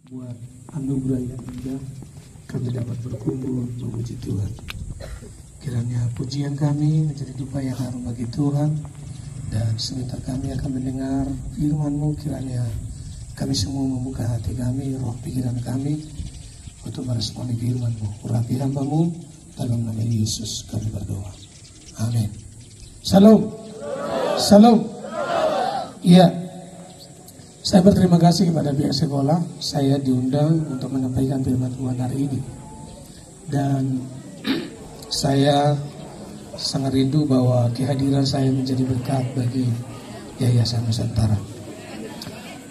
buat anugerah yang indah kami dapat berkumpul memuji Tuhan. Kiranya pujian kami menjadi dupa yang harum bagi Tuhan, dan sebentar kami akan mendengar firman-Mu. Kiranya kami semua membuka hati kami, roh pikiran kami untuk meresponi firman-Mu. Urapi hamba-Mu, dalam nama Yesus kami berdoa. Amin. Salam. Salam. Iya. Saya berterima kasih kepada pihak sekolah. Saya diundang untuk menyampaikan firman Tuhan hari ini. Dan saya sangat rindu bahwa kehadiran saya menjadi berkat bagi Yayasan Nusantara.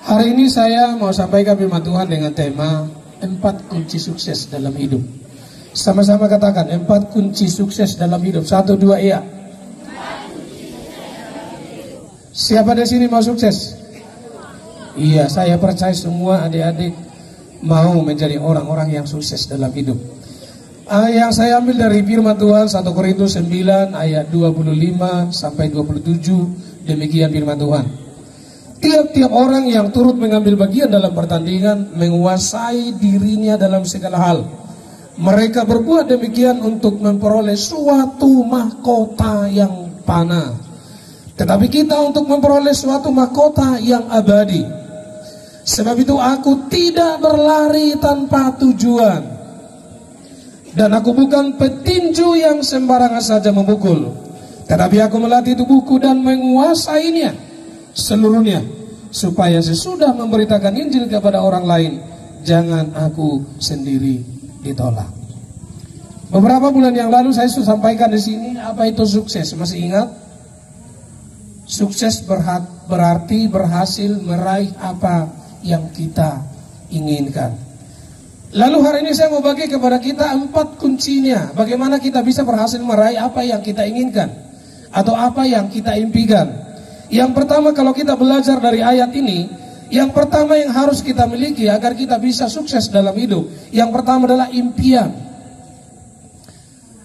Hari ini saya mau sampaikan firman Tuhan dengan tema 4 kunci sukses dalam hidup. Sama-sama katakan 4 kunci sukses dalam hidup. 1, 2, iya. Siapa di sini mau sukses? Iya, saya percaya semua adik-adik mau menjadi orang-orang yang sukses dalam hidup. Yang saya ambil dari firman Tuhan 1 Korintus 9 ayat 25 sampai 27, demikian firman Tuhan. Tiap-tiap orang yang turut mengambil bagian dalam pertandingan menguasai dirinya dalam segala hal. Mereka berbuat demikian untuk memperoleh suatu mahkota yang fana. Tetapi kita untuk memperoleh suatu mahkota yang abadi. Sebab itu aku tidak berlari tanpa tujuan. Dan aku bukan petinju yang sembarangan saja memukul. Tetapi aku melatih tubuhku dan menguasainya seluruhnya. Supaya sesudah memberitakan Injil kepada orang lain, jangan aku sendiri ditolak. Beberapa bulan yang lalu saya sudah sampaikan di sini apa itu sukses. Masih ingat? Sukses berarti berhasil meraih apa yang kita inginkan. Lalu hari ini saya mau bagi kepada kita 4 kuncinya. Bagaimana kita bisa berhasil meraih apa yang kita inginkan atau apa yang kita impikan. Yang pertama, kalau kita belajar dari ayat ini, yang pertama yang harus kita miliki agar kita bisa sukses dalam hidup, yang pertama adalah impian.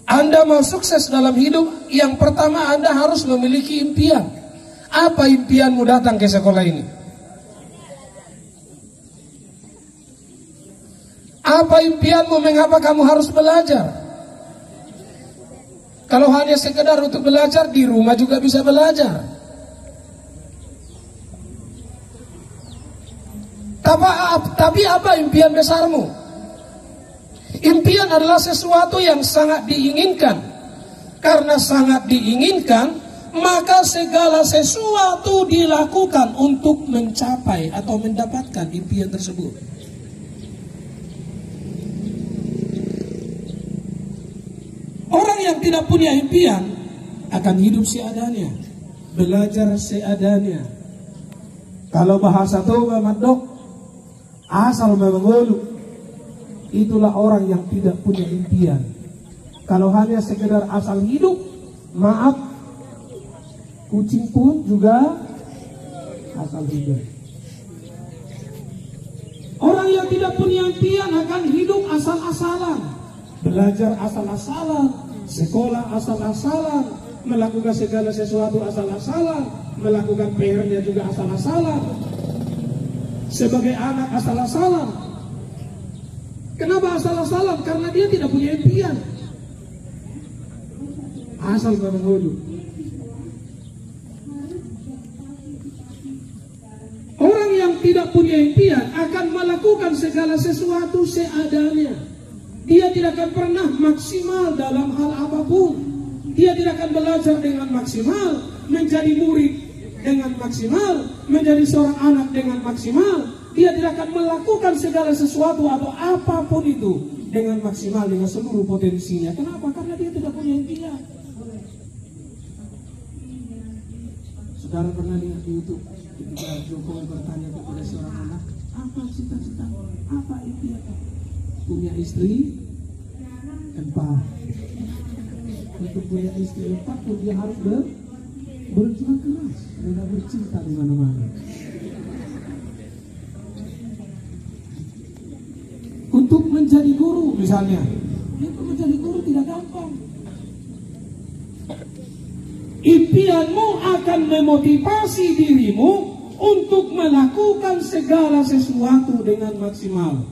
Anda mau sukses dalam hidup, yang pertama Anda harus memiliki impian. Apa impianmu datang ke sekolah ini? Apa impianmu mengapa kamu harus belajar? Kalau hanya sekedar untuk belajar, di rumah juga bisa belajar. Tapi apa impian besarmu? Impian adalah sesuatu yang sangat diinginkan. Karena sangat diinginkan, maka segala sesuatu dilakukan untuk mencapai atau mendapatkan impian tersebut. Orang yang tidak punya impian akan hidup seadanya, belajar seadanya. Kalau bahasa Toba Madok, asal memengolu, itulah orang yang tidak punya impian. Kalau hanya sekedar asal hidup, maaf, kucing pun juga asal hidup. Orang yang tidak punya impian akan hidup asal-asalan, belajar asal-asalan, sekolah asal-asalan, melakukan segala sesuatu asal-asalan, melakukan PR-nya juga asal-asalan, sebagai anak asal-asalan. Kenapa asal-asalan? Karena dia tidak punya impian. Asal memengolu. Orang yang tidak punya impian akan melakukan segala sesuatu seadanya. Dia tidak akan pernah maksimal dalam hal apapun. Dia tidak akan belajar dengan maksimal, menjadi murid dengan maksimal, menjadi seorang anak dengan maksimal. Dia tidak akan melakukan segala sesuatu atau apapun itu dengan maksimal, dengan seluruh potensinya. Kenapa? Karena dia tidak punya impian. Saudara pernah lihat di YouTube ketika Jokowi bertanya kepada seorang anak, apa cita-cita, apa impian? Punya istri 4. Untuk punya istri 4 pun dia harus berjuang keras, tidak bercinta di mana-mana. Untuk menjadi guru misalnya, untuk menjadi guru tidak gampang. Impianmu akan memotivasi dirimu untuk melakukan segala sesuatu dengan maksimal.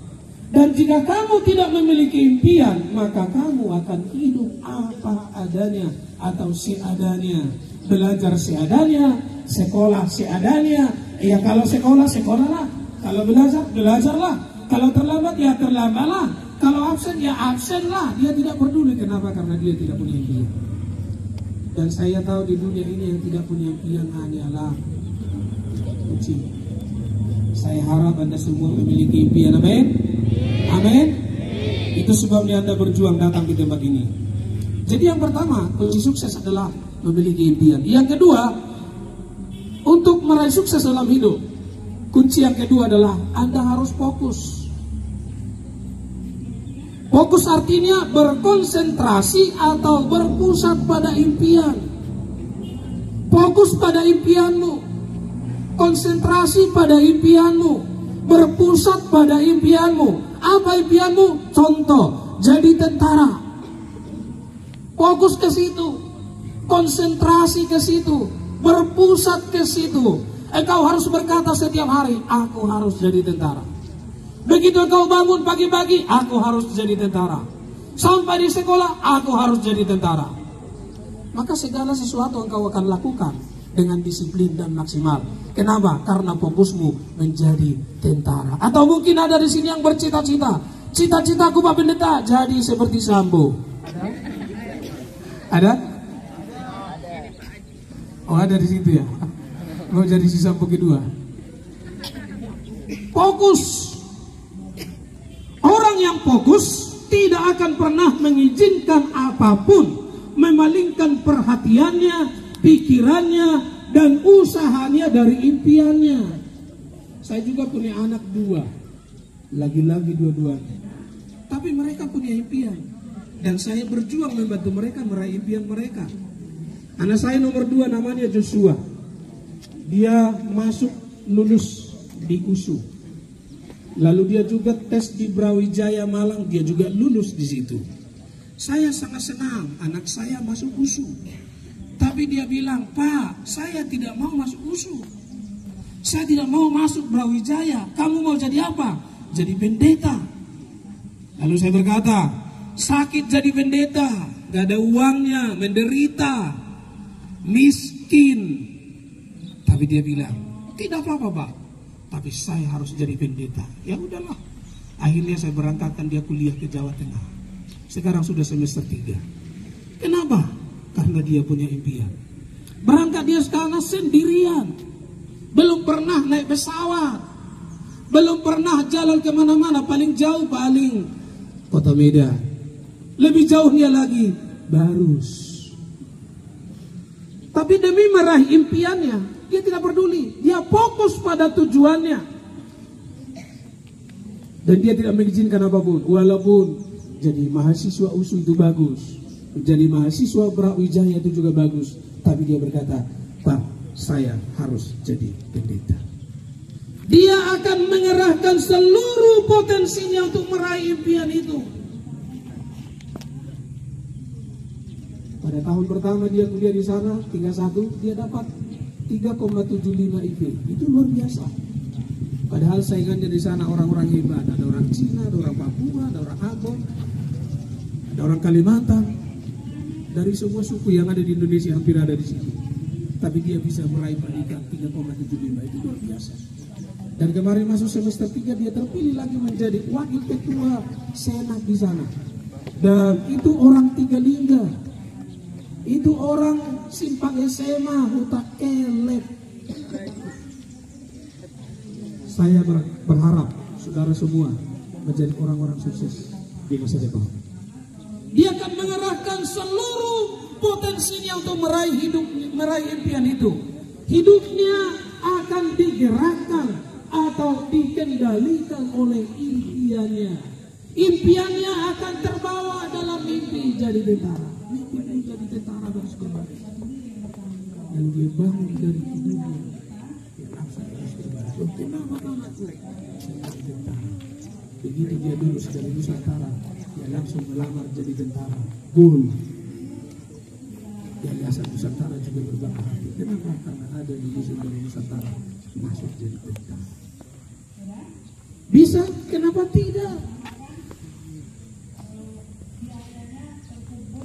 Dan jika kamu tidak memiliki impian, maka kamu akan hidup apa adanya atau seadanya. Belajar seadanya, sekolah seadanya. Ya kalau sekolah, sekolahlah. Kalau belajar, belajarlah. Kalau terlambat, ya terlambatlah. Kalau absen, ya absenlah. Dia tidak peduli. Kenapa? Karena dia tidak punya impian. Dan saya tahu di dunia ini yang tidak punya impian hanyalah kucing. Saya harap Anda semua memiliki impian. Amin. Amin. Itu sebabnya Anda berjuang datang di tempat ini. Jadi yang pertama, kunci sukses adalah memiliki impian. Yang kedua, untuk meraih sukses dalam hidup, kunci yang kedua adalah Anda harus fokus. Fokus artinya berkonsentrasi atau berpusat pada impian. Fokus pada impianmu. Konsentrasi pada impianmu. Berpusat pada impianmu. Apa impianmu? Contoh, jadi tentara. Fokus ke situ. Konsentrasi ke situ. Berpusat ke situ. Engkau harus berkata setiap hari, aku harus jadi tentara. Begitu engkau bangun pagi-pagi, aku harus jadi tentara. Sampai di sekolah, aku harus jadi tentara. Maka segala sesuatu engkau akan lakukan dengan disiplin dan maksimal. Kenapa? Karena fokusmu menjadi tentara. Atau mungkin ada di sini yang bercita-cita, cita-citaku Pak Pendeta jadi seperti Sambo. Ada? Oh, ada di situ ya. Mau jadi si Sambo kedua. Fokus. Orang yang fokus tidak akan pernah mengizinkan apapun memalingkan perhatiannya, pikirannya, dan usahanya dari impiannya. Saya juga punya anak 2, lagi-lagi dua-duanya. Tapi mereka punya impian, dan saya berjuang membantu mereka meraih impian mereka. Anak saya nomor 2 namanya Joshua. Dia masuk lulus di USU. Lalu dia juga tes di Brawijaya Malang, dia juga lulus di situ. Saya sangat senang anak saya masuk USU. Tapi dia bilang, Pak, saya tidak mau masuk USU. Saya tidak mau masuk Brawijaya. Kamu mau jadi apa? Jadi pendeta. Lalu saya berkata, sakit jadi pendeta, gak ada uangnya, menderita, miskin. Tapi dia bilang, tidak apa-apa Pak, tapi saya harus jadi pendeta. Ya udahlah. Akhirnya saya berangkatkan dia kuliah ke Jawa Tengah. Sekarang sudah semester 3. Kenapa? Karena dia punya impian. Berangkat dia sekarang sendirian. Belum pernah naik pesawat. Belum pernah jalan kemana-mana. Paling jauh paling Kota Medan. Lebih jauhnya lagi Barus. Tapi demi meraih impiannya, dia tidak peduli. Dia fokus pada tujuannya. Dan dia tidak mengizinkan apapun. Walaupun jadi mahasiswa USU itu bagus, jadi mahasiswa Brawijaya itu juga bagus. Tapi dia berkata, Pak, saya harus jadi pendeta. Dia akan mengerahkan seluruh potensinya untuk meraih impian itu. Pada tahun pertama dia kuliah di sana, tinggal 1, dia dapat 3,75 IP. Itu luar biasa. Padahal saingannya di sana orang-orang hebat. Ada orang Cina, ada orang Papua, ada orang Ambon, ada orang Kalimantan. Dari semua suku yang ada di Indonesia hampir ada di sini. Tapi dia bisa meraih predikat 3,75. Itu luar biasa. Dan kemarin masuk semester 3 dia terpilih lagi menjadi wakil ketua senat di sana. Dan itu orang Tiga Lingga. Itu orang Simpang SMA, Huta Kelep. Saya berharap saudara semua menjadi orang-orang sukses di masa depan. Dia akan mengerahkan seluruh potensinya untuk meraih impian itu. Hidupnya akan digerakkan atau dikendalikan oleh impiannya. Impiannya akan terbawa dalam mimpi jadi tentara. Mimpi jadi tentara harus berbalik. Dan dia bangun dari tidurnya. Dia langsung harus berbalik. Kenapa anakku? Jadi tentara. Begitu dia lulus dari Nusantara, dia langsung melamar jadi tentara. Goal. Yayasan Nusantara juga berbangga hati. Kenapa? Karena ada di dari Nusantara masuk Bisa, kenapa tidak?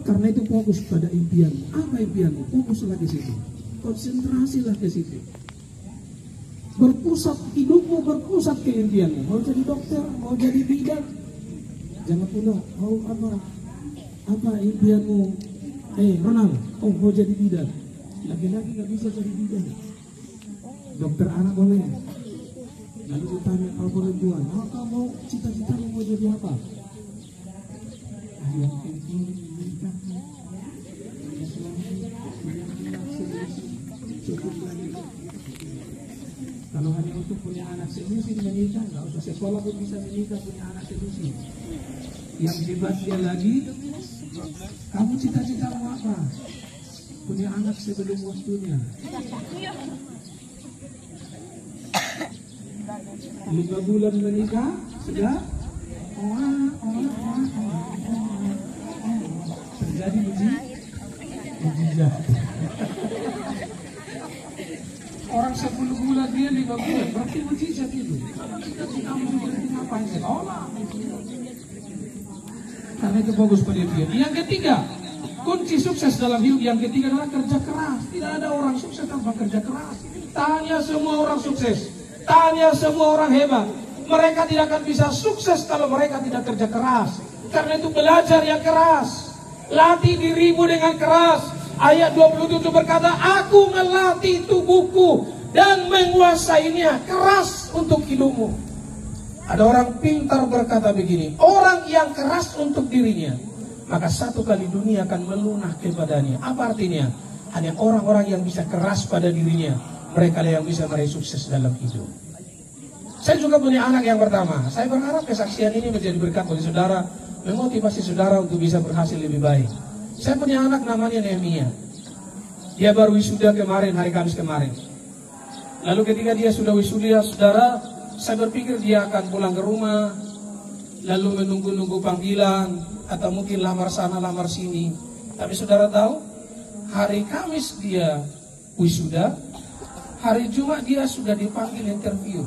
Karena itu fokus pada impianmu. Apa impianmu? Fokuslah ke situ. Konsentrasilah ke situ. Berpusat, hidupmu berpusat ke impianmu. Mau jadi dokter, mau jadi bidan. Jangan pula, mau apa impianmu? Ronald, mau jadi bidan. Laki-laki gak bisa jadi bidan. Dokter anak boleh. Lalu ditanya kalau perempuan, kamu mau cita-citamu mau jadi apa? Yang penting menikah. Kalau hanya untuk punya anak sedusin menikah, nggak usah sekolah pun bisa menikah punya anak sedusin. Yang hebat dia lagi, kamu cita-citamu apa? Punya anak sebelum waktunya. 5 bulan menikah sudah terjadi mujizat. Orang 10 bulan dia 5 bulan berarti mujizat itu. Kamu ngapain sekolah? Karena itu fokus pada dia. Yang ketiga, kunci sukses dalam hidup yang ketiga adalah kerja keras. Tidak ada orang sukses tanpa kerja keras. Tanya semua orang sukses, tanya semua orang hebat. Mereka tidak akan bisa sukses kalau mereka tidak kerja keras. Karena itu belajar yang keras. Latih dirimu dengan keras. Ayat 27 berkata, aku melatih tubuhku dan menguasainya. Keras untuk hidupmu. Ada orang pintar berkata begini, orang yang keras untuk dirinya, maka satu kali dunia akan melunak kepadanya. Apa artinya? Hanya orang-orang yang bisa keras pada dirinya, mereka yang bisa meraih sukses dalam hidup. Saya juga punya anak yang pertama. Saya berharap kesaksian ini menjadi berkat bagi saudara, memotivasi saudara untuk bisa berhasil lebih baik. Saya punya anak namanya Nehemia. Dia baru wisuda kemarin, hari Kamis kemarin. Lalu ketika dia sudah wisuda, saudara, saya berpikir dia akan pulang ke rumah, lalu menunggu-nunggu panggilan, atau mungkin lamar sana, lamar sini. Tapi saudara tahu, hari Kamis dia wisuda, hari Jumat dia sudah dipanggil interview.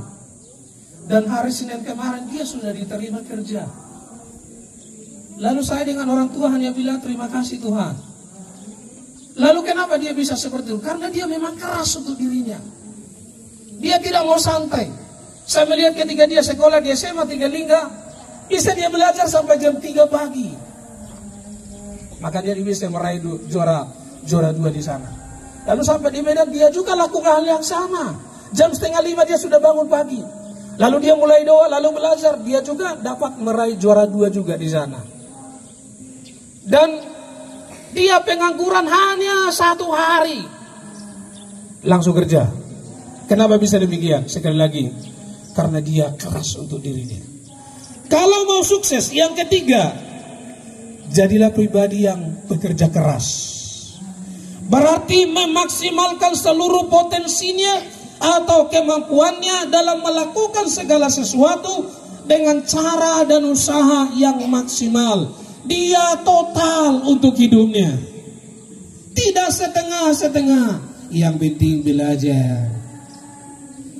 Dan hari Senin kemarin dia sudah diterima kerja. Lalu saya dengan orang tua hanya bilang terima kasih Tuhan. Lalu kenapa dia bisa seperti itu? Karena dia memang keras untuk dirinya. Dia tidak mau santai. Saya melihat ketika dia sekolah di SMA Tigalingga, bisa dia belajar sampai jam 3 pagi. Maka dia bisa meraih juara 2 di sana. Lalu sampai di Medan dia juga lakukan hal yang sama. Jam 4:30 dia sudah bangun pagi. Lalu dia mulai doa, lalu belajar. Dia juga dapat meraih juara 2 juga di sana. Dan dia pengangguran hanya 1 hari. Langsung kerja. Kenapa bisa demikian? Sekali lagi, karena dia keras untuk dirinya. Kalau mau sukses, yang ketiga, jadilah pribadi yang bekerja keras. Berarti memaksimalkan seluruh potensinya atau kemampuannya dalam melakukan segala sesuatu dengan cara dan usaha yang maksimal. Dia total untuk hidupnya. Tidak setengah-setengah. Yang penting belajar.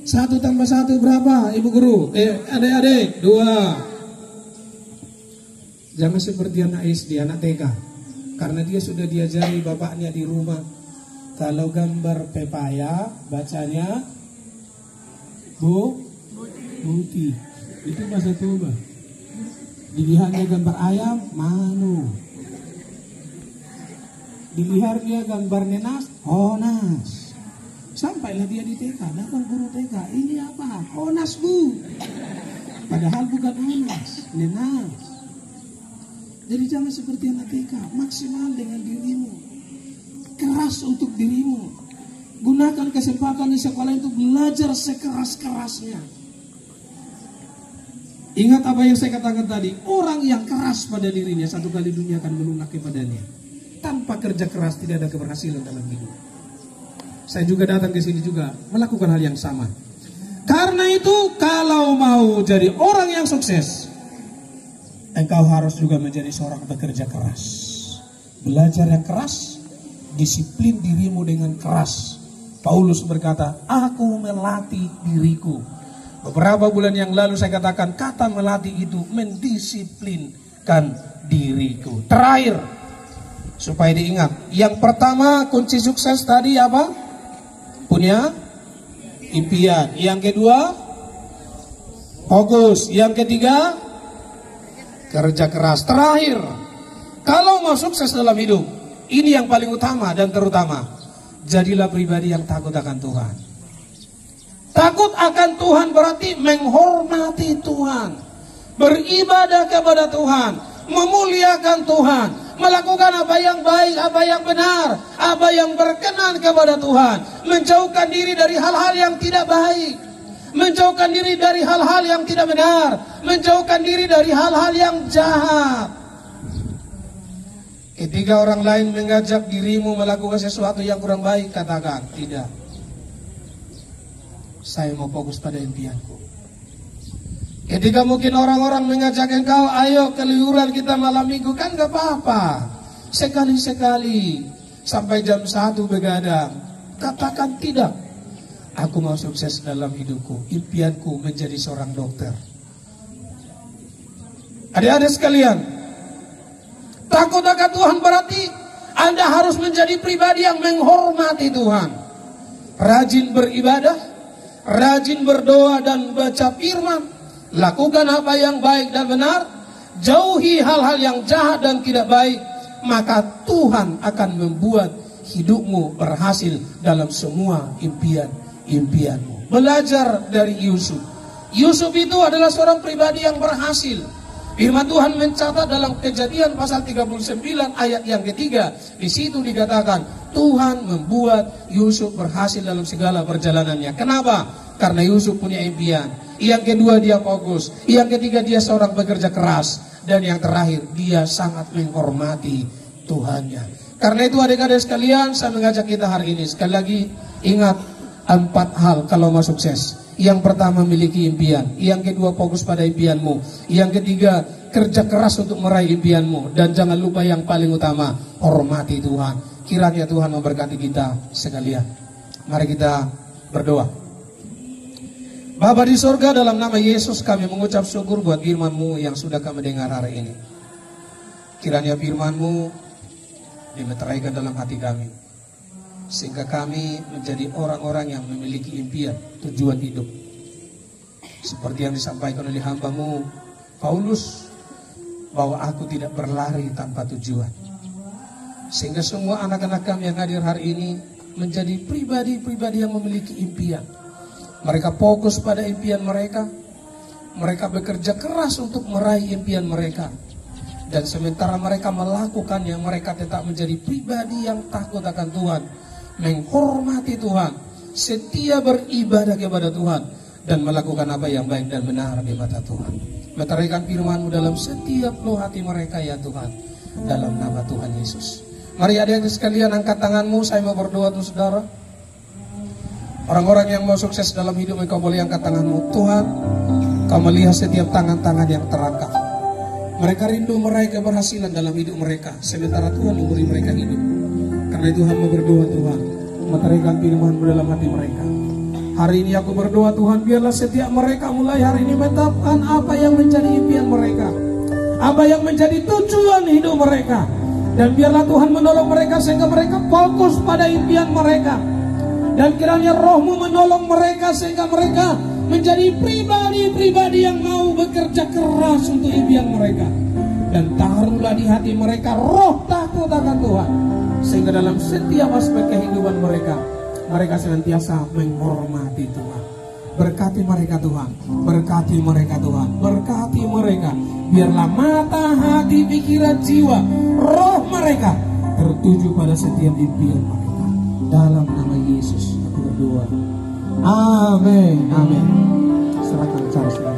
1 tambah 1 berapa, Ibu Guru? Adik-adik, 2. Jangan seperti anak SD, anak TK. Karena dia sudah diajari bapaknya di rumah. Kalau gambar pepaya, bacanya Buti. Itu bahasa Toba. Dilihatnya gambar ayam, Manu. Dilihat dia gambar nenas, Honas. Sampailah dia di TK, datang guru TK, ini apa? Honas Bu. Padahal bukan Honas, nenas. Jadi jangan seperti anak TK, maksimal dengan dirimu. Keras untuk dirimu. Gunakan kesempatan di sekolah itu belajar sekeras-kerasnya. Ingat apa yang saya katakan tadi, orang yang keras pada dirinya satu kali dunia akan melunak kepadanya. Tanpa kerja keras tidak ada keberhasilan dalam hidup. Saya juga datang ke sini juga melakukan hal yang sama. Karena itu kalau mau jadi orang yang sukses, engkau harus juga menjadi seorang pekerja keras. Belajar yang keras, disiplin dirimu dengan keras. Paulus berkata, aku melatih diriku Beberapa bulan yang lalu saya katakan kata melatih itu mendisiplinkan diriku. Terakhir, supaya diingat, yang pertama kunci sukses tadi apa? Punya impian. Yang kedua, fokus. Yang ketiga, kerja keras. Terakhir, kalau mau sukses dalam hidup, ini yang paling utama dan terutama, jadilah pribadi yang takut akan Tuhan. Takut akan Tuhan berarti menghormati Tuhan, beribadah kepada Tuhan, memuliakan Tuhan, melakukan apa yang baik, apa yang benar, apa yang berkenan kepada Tuhan, menjauhkan diri dari hal-hal yang tidak baik, menjauhkan diri dari hal-hal yang tidak benar, menjauhkan diri dari hal-hal yang jahat. Ketika orang lain mengajak dirimu melakukan sesuatu yang kurang baik, katakan, tidak. Saya mau fokus pada impianku. Ketika mungkin orang-orang mengajak engkau, ayo keliuran kita malam minggu, kan gak apa-apa. Sekali-sekali, sampai jam 1 begadang. Katakan tidak. Aku mau sukses dalam hidupku. Impianku menjadi seorang dokter. Adik-adik sekalian, takut akan Tuhan berarti Anda harus menjadi pribadi yang menghormati Tuhan. Rajin beribadah, rajin berdoa dan baca firman, lakukan apa yang baik dan benar, jauhi hal-hal yang jahat dan tidak baik, maka Tuhan akan membuat hidupmu berhasil dalam semua impianmu. Belajar dari Yusuf. Yusuf itu adalah seorang pribadi yang berhasil. Firman Tuhan mencatat dalam Kejadian pasal 39 ayat yang ketiga. Di situ dikatakan Tuhan membuat Yusuf berhasil dalam segala perjalanannya. Kenapa? Karena Yusuf punya impian. Yang kedua, dia fokus. Yang ketiga, dia seorang pekerja keras. Dan yang terakhir, dia sangat menghormati Tuhannya. Karena itu adik-adik sekalian, saya mengajak kita hari ini sekali lagi, ingat 4 hal kalau mau sukses. Yang pertama, miliki impian. Yang kedua, fokus pada impianmu. Yang ketiga, kerja keras untuk meraih impianmu. Dan jangan lupa yang paling utama, hormati Tuhan. Kiranya Tuhan memberkati kita sekalian. Mari kita berdoa. Bapa di surga, dalam nama Yesus kami mengucap syukur buat firman-Mu yang sudah kami dengar hari ini. Kiranya firman-Mu dimeteraikan dalam hati kami, sehingga kami menjadi orang-orang yang memiliki impian, tujuan hidup. Seperti yang disampaikan oleh hamba-Mu Paulus, bahwa aku tidak berlari tanpa tujuan. Sehingga semua anak-anak kami yang hadir hari ini menjadi pribadi-pribadi yang memiliki impian. Mereka fokus pada impian mereka. Mereka bekerja keras untuk meraih impian mereka. Dan sementara mereka melakukannya, mereka tetap menjadi pribadi yang takut akan Tuhan, menghormati Tuhan, setia beribadah kepada Tuhan, dan melakukan apa yang baik dan benar di mata Tuhan. Meteraikan firman-Mu dalam setiap lubuk hati mereka ya Tuhan, dalam nama Tuhan Yesus. Mari adik-adik sekalian, angkat tanganmu, saya mau berdoa untuk saudara. Orang-orang yang mau sukses dalam hidup, engkau boleh angkat tanganmu. Tuhan, Kau melihat setiap tangan-tangan yang terangkat. Mereka rindu meraih keberhasilan dalam hidup mereka, sementara Tuhan memberi mereka hidup. Karena itu hamba berdoa Tuhan, meteraikan firman-Mu dalam hati mereka. Hari ini aku berdoa Tuhan, biarlah setiap mereka mulai hari ini menetapkan apa yang menjadi impian mereka, apa yang menjadi tujuan hidup mereka. Dan biarlah Tuhan menolong mereka sehingga mereka fokus pada impian mereka. Dan kiranya Roh-Mu menolong mereka sehingga mereka menjadi pribadi-pribadi yang mau bekerja keras untuk impian mereka. Dan taruhlah di hati mereka roh takut akan Tuhan, sehingga dalam setiap aspek kehidupan mereka, mereka senantiasa menghormati Tuhan. Berkati mereka Tuhan, berkati mereka Tuhan, berkati mereka. Biarlah mata, hati, pikiran, jiwa, roh mereka tertuju pada setiap impian mereka. Dalam nama Yesus aku berdoa. Amin. Amin. Silakan cara.